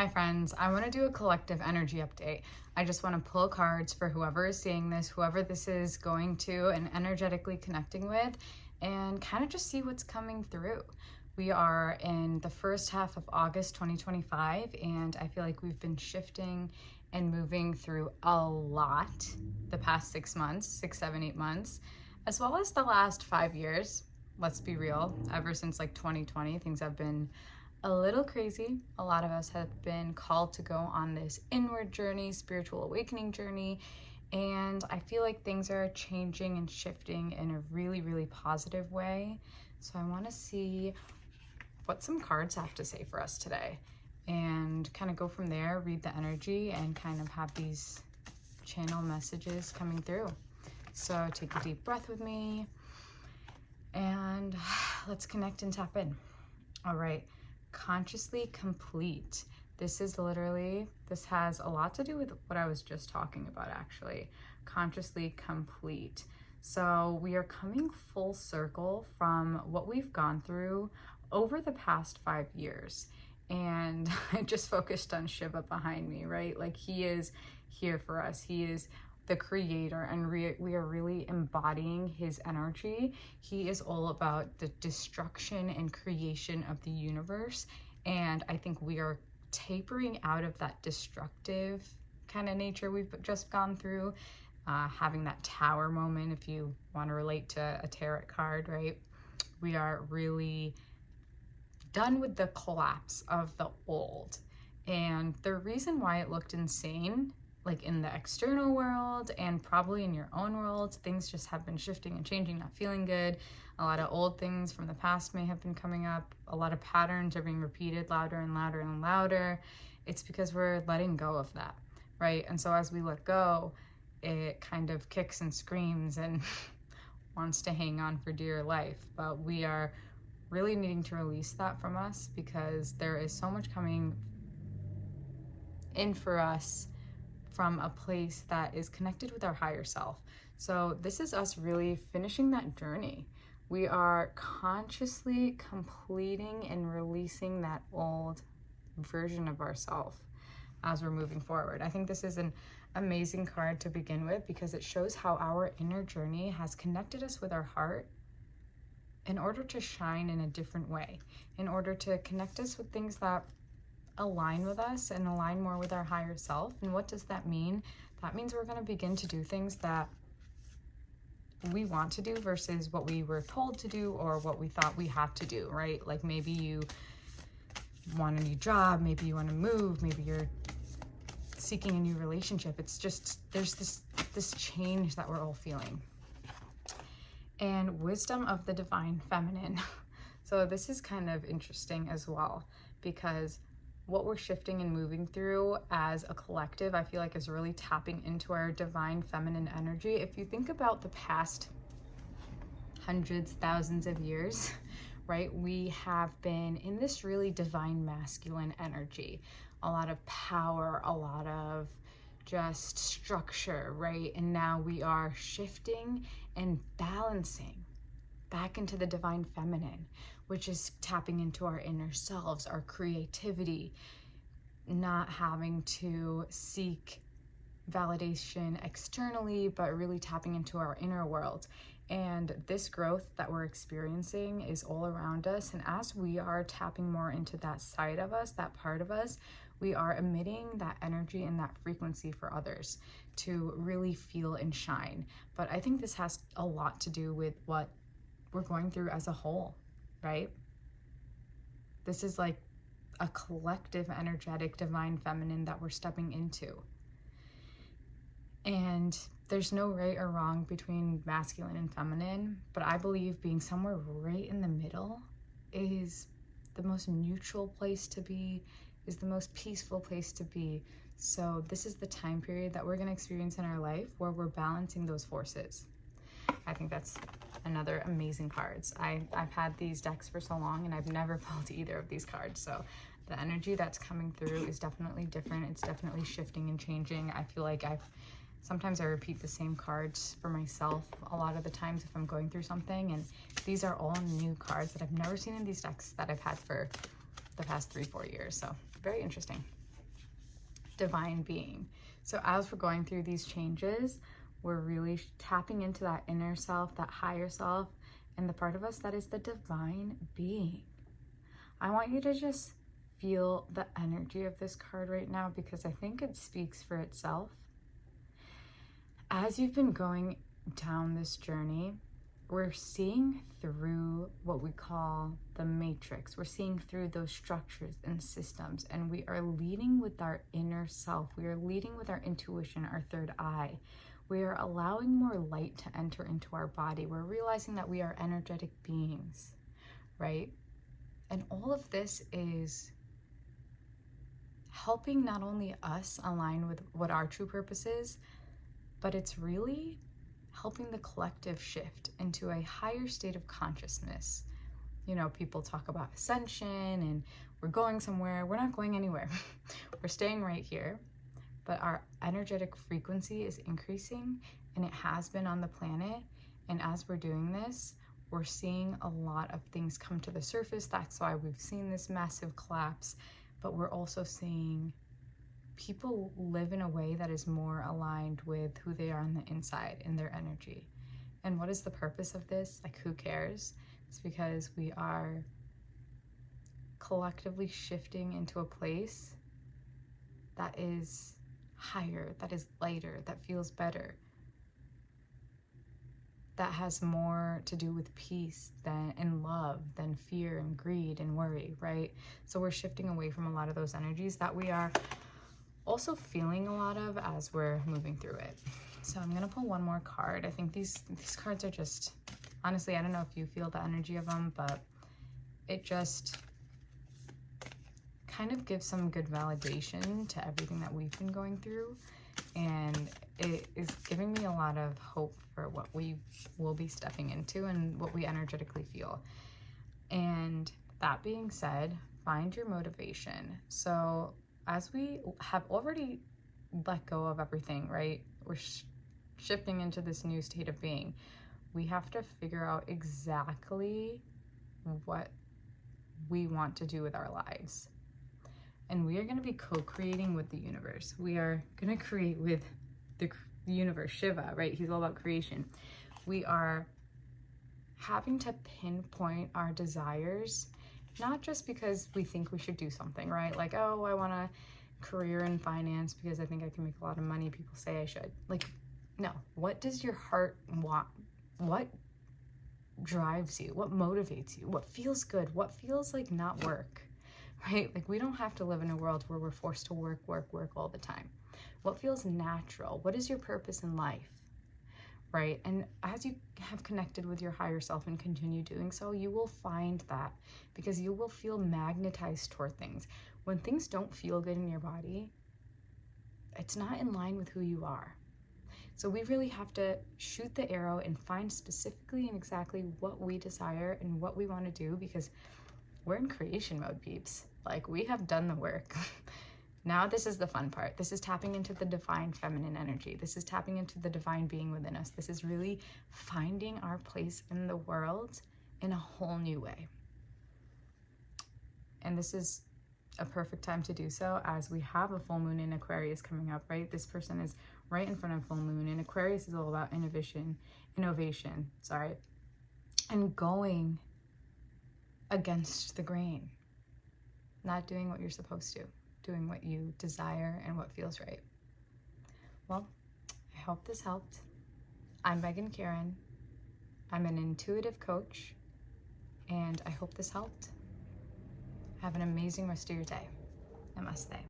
Hi friends, I want to do a collective energy update. I just want to pull cards for whoever is seeing this, whoever this is going to and energetically connecting with, and kind of just see what's coming through. We are in the first half of August 2025, and I feel like we've been shifting and moving through a lot the past 6 months, 6, 7, 8 months, as well as the last 5 years. Let's be real, ever since like 2020, things have been a little crazy. A lot of us have been called to go on this inward journey, spiritual awakening journey, and I feel like things are changing and shifting in a really, really positive way. So I want to see what some cards have to say for us today and kind of go from there, read the energy, and kind of have these channel messages coming through. So take a deep breath with me and let's connect and tap in. All right. Consciously complete. This has a lot to do with what I was just talking about, actually. Consciously complete. So we are coming full circle from what we've gone through over the past 5 years. And I just focused on Shiva behind me, right? Like, he is here for us. He is the creator, and we are really embodying his energy. He is all about the destruction and creation of the universe, and I think we are tapering out of that destructive kind of nature we've just gone through, having that tower moment, if you want to relate to a tarot card, right? We are really done with the collapse of the old, and the reason why it looked insane, like in the external world and probably in your own world, things just have been shifting and changing, not feeling good. A lot of old things from the past may have been coming up. A lot of patterns are being repeated louder and louder and louder. It's because we're letting go of that, right? And so as we let go, it kind of kicks and screams and wants to hang on for dear life. But we are really needing to release that from us, because there is so much coming in for us from a place that is connected with our higher self. So this is us really finishing that journey. We are consciously completing and releasing that old version of ourselves as we're moving forward. I think this is an amazing card to begin with, because it shows how our inner journey has connected us with our heart in order to shine in a different way, in order to connect us with things that align with us and align more with our higher self. And what does that mean? That means we're going to begin to do things that we want to do versus what we were told to do or what we thought we had to do, right? Like, maybe you want a new job, maybe you want to move, maybe you're seeking a new relationship. It's just, there's this change that we're all feeling. And wisdom of the divine feminine. So this is kind of interesting as well, because what we're shifting and moving through as a collective, I feel like, is really tapping into our divine feminine energy. If you think about the past hundreds, thousands of years, right, we have been in this really divine masculine energy, a lot of power, a lot of just structure, right? And now we are shifting and balancing back into the divine feminine, which is tapping into our inner selves, our creativity, not having to seek validation externally, but really tapping into our inner world. And this growth that we're experiencing is all around us. And as we are tapping more into that side of us, that part of us, we are emitting that energy and that frequency for others to really feel and shine. But I think this has a lot to do with what we're going through as a whole, right? This is like a collective energetic divine feminine that we're stepping into. And there's no right or wrong between masculine and feminine, but I believe being somewhere right in the middle is the most neutral place to be, is the most peaceful place to be. So this is the time period that we're going to experience in our life where we're balancing those forces. I think that's another amazing cards. I've had these decks for so long and I've never pulled either of these cards. So the energy that's coming through is definitely different. It's definitely shifting and changing. I feel like sometimes I repeat the same cards for myself a lot of the times if I'm going through something. And these are all new cards that I've never seen in these decks that I've had for the past 3-4 years. So very interesting. divine being. So as we're going through these changes, we're really tapping into that inner self, that higher self, and the part of us that is the divine being. I want you to just feel the energy of this card right now, because I think it speaks for itself. As you've been going down this journey, we're seeing through what we call the matrix. We're seeing through those structures and systems, and we are leading with our inner self. We are leading with our intuition, our third eye. We are allowing more light to enter into our body. We're realizing that we are energetic beings, right? And all of this is helping not only us align with what our true purpose is, but it's really helping the collective shift into a higher state of consciousness. You know, people talk about ascension and we're going somewhere. We're not going anywhere. We're staying right here. But our energetic frequency is increasing, and it has been on the planet. And as we're doing this, we're seeing a lot of things come to the surface. That's why we've seen this massive collapse. But we're also seeing people live in a way that is more aligned with who they are on the inside, in their energy. And what is the purpose of this? Like, who cares? It's because we are collectively shifting into a place that is higher, that is lighter, that feels better, that has more to do with peace and love than fear and greed and worry, right? So we're shifting away from a lot of those energies that we are also feeling a lot of as we're moving through it. So I'm gonna pull one more card. I think these cards are just, honestly, I don't know if you feel the energy of them, but it just kind of gives some good validation to everything that we've been going through. And it is giving me a lot of hope for what we will be stepping into and what we energetically feel. And that being said, find your motivation. So as we have already let go of everything, right? We're shifting into this new state of being. We have to figure out exactly what we want to do with our lives. And we are going to be co-creating with the universe. We are going to create with the universe, Shiva, right? He's all about creation. We are having to pinpoint our desires, not just because we think we should do something, right? Like, oh, I want a career in finance because I think I can make a lot of money. People say I should. Like, no. What does your heart want? What drives you? What motivates you? What feels good? What feels like not work? Right? Like, we don't have to live in a world where we're forced to work all the time. What feels natural? What is your purpose in life? Right? And as you have connected with your higher self and continue doing so, you will find that, because you will feel magnetized toward things. When things don't feel good in your body, it's not in line with who you are. So we really have to shoot the arrow and find specifically and exactly what we desire and what we want to do, because we're in creation mode, peeps. Like, we have done the work. Now this is the fun part. This is tapping into the divine feminine energy. This is tapping into the divine being within us. This is really finding our place in the world in a whole new way. And this is a perfect time to do so, as we have a full moon in Aquarius coming up, right? This person is right in front of full moon, and Aquarius is all about innovation, and going against the grain, not doing what you're supposed to, doing what you desire and what feels right. Well, I hope this helped. I'm Megan Karen. I'm an intuitive coach, and I hope this helped. Have an amazing rest of your day. Namaste.